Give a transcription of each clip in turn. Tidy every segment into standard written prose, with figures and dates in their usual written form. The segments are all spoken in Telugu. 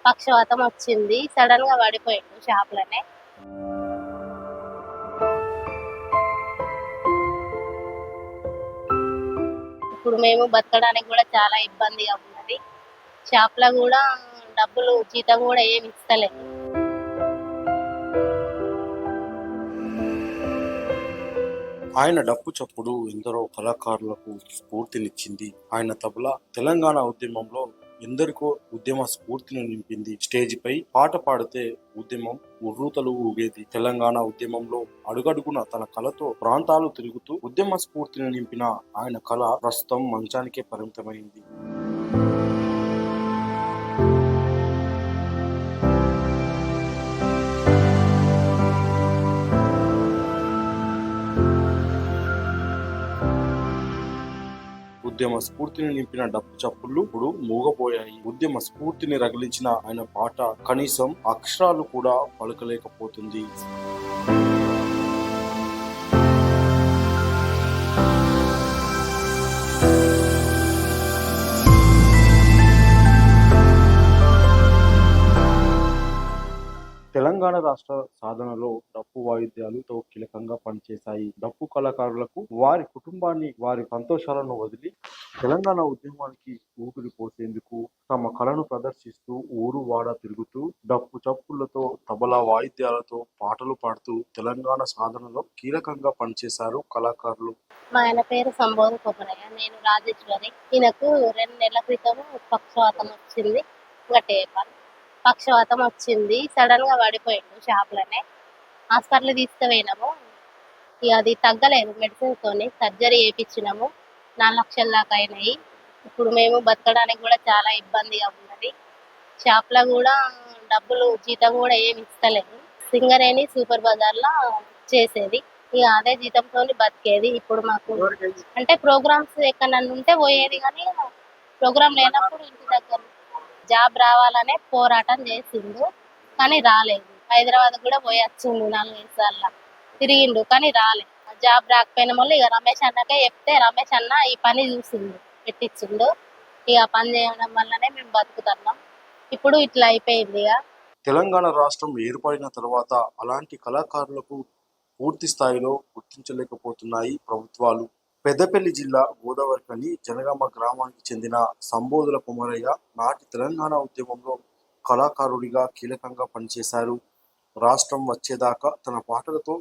పక్షవాతం వచ్చింది. సడన్‌గా పడిపోయిండు షాప్‌లోనే. ఇప్పుడు మేము బతకడానికి గూడా చాలా ఇబ్బందిగా ఉన్నది. షాప్‌లో గూడా డబ్బులు జీతం గూడా ఏమి ఇస్తలేదు. ఆయన డప్పు చప్పుడు ఎందరో కళాకారులకు స్ఫూర్తినిచ్చింది. ఆయన తబలా తెలంగాణ ఉద్యమంలో ఎందరికో ఉద్యమ స్ఫూర్తిని నింపింది. స్టేజిపై పాట పాడితే ఉద్యమం ఉర్రూతలు ఊగేది. తెలంగాణ ఉద్యమంలో అడుగడుగున తన కళతో ప్రాంతాలు తిరుగుతూ ఉద్యమ స్ఫూర్తిని నింపిన ఆయన కళ ప్రస్తుతం మంచానికే పరిమితమైంది. ఉద్యమ స్ఫూర్తిని నింపిన డప్పు చప్పుళ్ళు ఇప్పుడు మూగపోయాయి. ఉద్యమ స్ఫూర్తిని రగిలించిన ఆయన పాట కనీసం అక్షరాలు కూడా పలకలేకపోతుంది. తెలంగాణ రాష్ట్ర సాధనలో డప్పు వాయిద్యాలతో కీలకంగా పనిచేశాయి. డప్పు కళాకారులకు వారి కుటుంబాన్ని, వారి సంతోషాలను వదిలి తెలంగాణ ఉద్యమానికి ఊపిరి పోసేందుకు తమ కళను ప్రదర్శిస్తూ ఊరు వాడ తిరుగుతూ డప్పు చప్పుళ్లతో, తబలా వాయిద్యాలతో పాటలు పాడుతూ తెలంగాణ సాధనలో కీలకంగా పనిచేశారు కళాకారులు. మా ఆయన పేరు సంబోధ కొమరయ్య. నేను రాజేశ్వరి. ఈయనకు 2 నెలల క్రితం పక్షవాతం వచ్చింది. పక్షవాతం వచ్చింది. సడన్‌గా పడిపోయిండు షాప్‌లోనే. హాస్పిటల్‌కి తీసుకుపోయినాము. ఇగ అది తగ్గలేదు మెడిసిన్‌తోని. సర్జరీ చేపించినాము. 4 లక్షల దాకా అయినాయి. ఇప్పుడు మేము బతకడానికి గూడా చాలా ఇబ్బందిగా ఉన్నది. షాప్‌లో గూడా డబ్బులు జీతం గూడా ఏమి ఇస్తలేదు. సింగరేణి సూపర్ బజార్‌లో చేసేది. ఇగ అదే జీతంతోని బతికేది. ఇప్పుడు మాకు అంటే ప్రోగ్రామ్స్ ఎక్కడనన్నా ఉంటే పోయేది గానీ, ప్రోగ్రామ్ లేనప్పుడు ఇంటి దగ్గర జాబ్ రావాలనే పోరాటం చేసిండు. కానీ రాలేదు. హైదరాబాద్ కూడా పోయి వచ్చిండు 4, 5 సార్ల. తిరిగిండు కానీ రాలేదు. జాబ్ రాకపోయిన వల్ల ఇక రమేష్ అన్నకే చెప్తే రమేష్ అన్న ఈ పని చూసిండు, పెట్టించిండు. ఇక ఆ పని చేయడం వల్లనే మేము బతుకుతున్నాం. ఇప్పుడు ఇట్లా అయిపోయింది ఇక. తెలంగాణ రాష్ట్రం ఏర్పడిన తర్వాత అలాంటి కళాకారులకు పూర్తి స్థాయిలో గుర్తించలేకపోతున్నాయి ప్రభుత్వాలు. పెద్దపల్లి జిల్లా గోదావరిఖని జనగామ గ్రామానికి చెందిన సంబోధుల కొమరయ్య నాటి తెలంగాణ ఉద్యమంలో కళాకారుడిగా కీలకంగా పనిచేశారు. రాష్ట్రం వచ్చేదాకా తన పాటలతో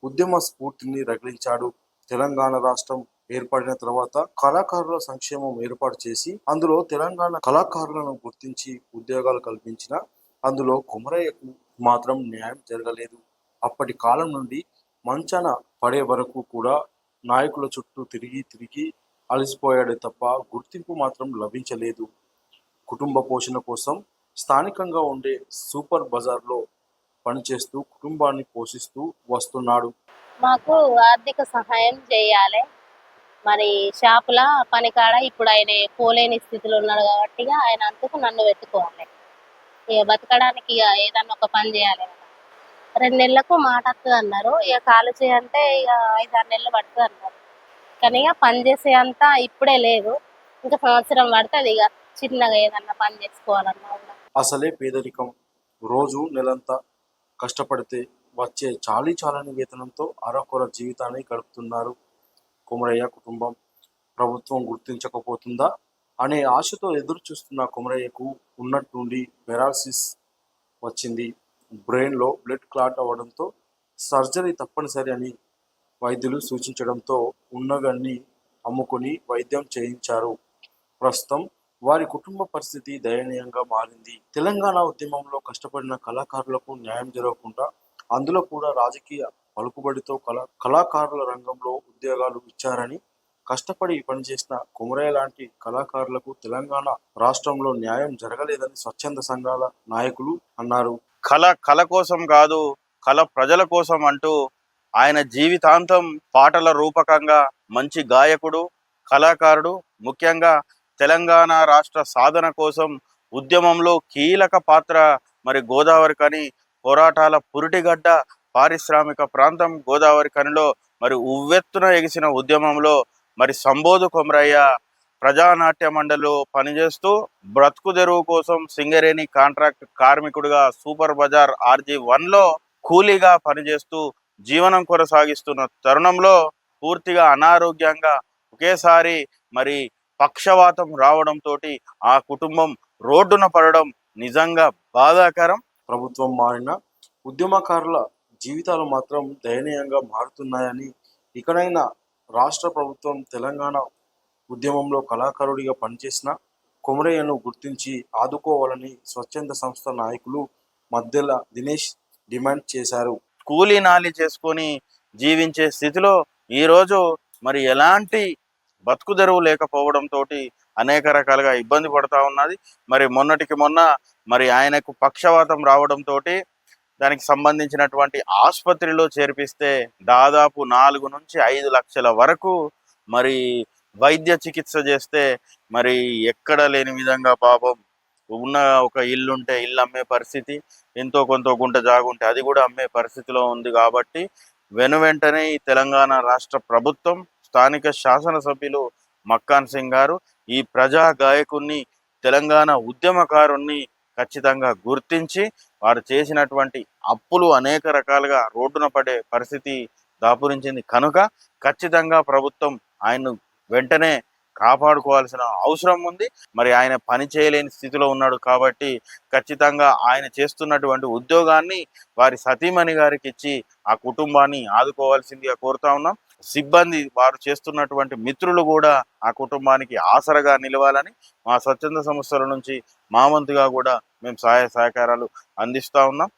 ఉద్యమ స్ఫూర్తిని రగిలించాడు. తెలంగాణ రాష్ట్రం ఏర్పడిన తర్వాత కళాకారుల సంక్షేమం ఏర్పాటు చేసి అందులో తెలంగాణ కళాకారులను గుర్తించి ఉద్యోగాలు కల్పించిన అందులో కొమరయ్యకు మాత్రం న్యాయం జరగలేదు. అప్పటి కాలం నుండి మంచాన పడే వరకు కూడా నాయకుల చుట్టూ తిరిగి తిరిగి అలసిపోయాడే తప్ప గుర్తింపు మాత్రం లభించలేదు. కుటుంబ పోషణ కోసం స్థానికంగా ఉండే సూపర్ బజార్లో పనిచేస్తూ కుటుంబాన్ని పోషిస్తూ వస్తున్నాడు. మాకు ఆర్థిక సహాయం చేయాలి. మరి షాపుల పనికాడ ఇప్పుడు ఆయన పోలేని స్థితిలో ఉన్నాడు కాబట్టి ఇక ఆయన అంతకు నన్ను పెట్టుకోవాలి. ఇక బతకడానికి ఇక ఏదన్నా ఒక పని చేయాలి కదా. 2 నెలలకు మాట వస్తుంది అన్నారు. ఇక కాలు చేయంటే ఇక 5, 6 నెలలు పడుతుంది అన్నారు. కానీ ఇక పని చేసే అంత ఇప్పుడే లేదు. ఇంకా సంవత్సరం పడుతుంది ఇక చిన్నగా ఏదన్నా పని చేసుకోవాలన్నా కూడా. అసలే పేదరికం. రోజు నెలంతా కష్టపడితే వచ్చే చాలీచాలని వేతనంతో అరకొర జీవితాన్ని గడుపుతున్నారు కొమరయ్య కుటుంబం. ప్రభుత్వం గుర్తించకపోతుందా అనే ఆశతో ఎదురు చూస్తున్న కొమరయ్యకు ఉన్నట్టుండి పెరాలసిస్ వచ్చింది. బ్రెయిన్లో బ్లడ్ క్లాట్ అవ్వడంతో సర్జరీ తప్పనిసరి అని వైద్యులు సూచించడంతో ఉన్నవన్నీ అమ్ముకొని వైద్యం చేయించారు. ప్రస్తుతం వారి కుటుంబ పరిస్థితి దయనీయంగా మారింది. తెలంగాణ ఉద్యమంలో కష్టపడిన కళాకారులకు న్యాయం జరగకుండా అందులో కూడా రాజకీయ పలుకుబడితో కళాకారుల రంగంలో ఉద్యోగాలు ఇచ్చారని కష్టపడి పనిచేసిన కొమరయ్య లాంటి కళాకారులకు తెలంగాణ రాష్ట్రంలో న్యాయం జరగలేదని స్వచ్ఛంద సంఘాల నాయకులు అన్నారు. కళ కోసం కాదు, కళ ప్రజల కోసం అంటూ ఆయన జీవితాంతం పాటల రూపకంగా మంచి గాయకుడు, కళాకారుడు. ముఖ్యంగా తెలంగాణ రాష్ట్ర సాధన కోసం ఉద్యమంలో కీలక పాత్ర. మరి గోదావరిఖని పోరాటాల పురిటిగడ్డ, పారిశ్రామిక ప్రాంతం గోదావరిఖనిలో మరి ఉవ్వెత్తున ఎగిసిన ఉద్యమంలో మరి సంబోధు కొమరయ్య ప్రజానాట్య మండలిలో పనిచేస్తూ బ్రతుకు తెరువు కోసం సింగరేణి కాంట్రాక్ట్ కార్మికుడిగా సూపర్ బజార్ RG1లో కూలీగా పనిచేస్తూ జీవనం కొనసాగిస్తున్న తరుణంలో పూర్తిగా అనారోగ్యంగా ఒకేసారి మరి పక్షవాతం రావడంతో ఆ కుటుంబం రోడ్డున పడడం నిజంగా బాధాకరం. ప్రభుత్వం మారిన ఉద్యమకారుల జీవితాలు మాత్రం దయనీయంగా మారుతున్నాయని, ఇకనైనా రాష్ట్ర ప్రభుత్వం తెలంగాణ ఉద్యమంలో కళాకారుడిగా పనిచేసిన కొమరయ్యను గుర్తించి ఆదుకోవాలని స్వచ్ఛంద సంస్థ నాయకులు మద్దెల దినేష్ డిమాండ్ చేశారు. కూలీ నాలి చేసుకొని జీవించే స్థితిలో ఈరోజు మరి ఎలాంటి బతుకు తెరువు లేకపోవడంతో అనేక రకాలుగా ఇబ్బంది పడతా ఉన్నది. మరి మొన్నటికి మొన్న మరి ఆయనకు పక్షవాతం రావడంతో దానికి సంబంధించినటువంటి ఆసుపత్రిలో చేర్పిస్తే దాదాపు 4 నుంచి 5 లక్షల వరకు మరి వైద్య చికిత్స చేస్తే మరి ఎక్కడ లేని విధంగా పాపం ఉన్న ఒక ఇల్లు ఉంటే ఇల్లు అమ్మే పరిస్థితి, ఎంతో కొంత గుంట జాగుంటే అది కూడా అమ్మే పరిస్థితిలో ఉంది. కాబట్టి వెంటనే ఈ తెలంగాణ రాష్ట్ర ప్రభుత్వం స్థానిక శాసనసభ్యులు మక్కాన్ సింగ్ గారు ఈ ప్రజా గాయకుణ్ణి తెలంగాణ ఉద్యమకారుణ్ణి ఖచ్చితంగా గుర్తించి వారు చేసినటువంటి అప్పులు అనేక రకాలుగా రోడ్డున పడే పరిస్థితి దాపురించింది కనుక ఖచ్చితంగా ప్రభుత్వం ఆయన్ను వెంటనే కాపాడుకోవాల్సిన అవసరం ఉంది. మరి ఆయన పని చేయలేని స్థితిలో ఉన్నాడు కాబట్టి ఖచ్చితంగా ఆయన చేస్తున్నటువంటి ఉద్యోగాన్ని వారి సతీమణి గారికి ఇచ్చి ఆ కుటుంబాన్ని ఆదుకోవాల్సిందిగా కోరుతా ఉన్నాం. సిబ్బంది వారు చేస్తున్నటువంటి మిత్రులు కూడా ఆ కుటుంబానికి ఆసరగా నిలవాలని మా స్వచ్ఛంద సంస్థల నుంచి మా వంతుగా కూడా మేము సహాయ సహకారాలు అందిస్తూ ఉన్నాం.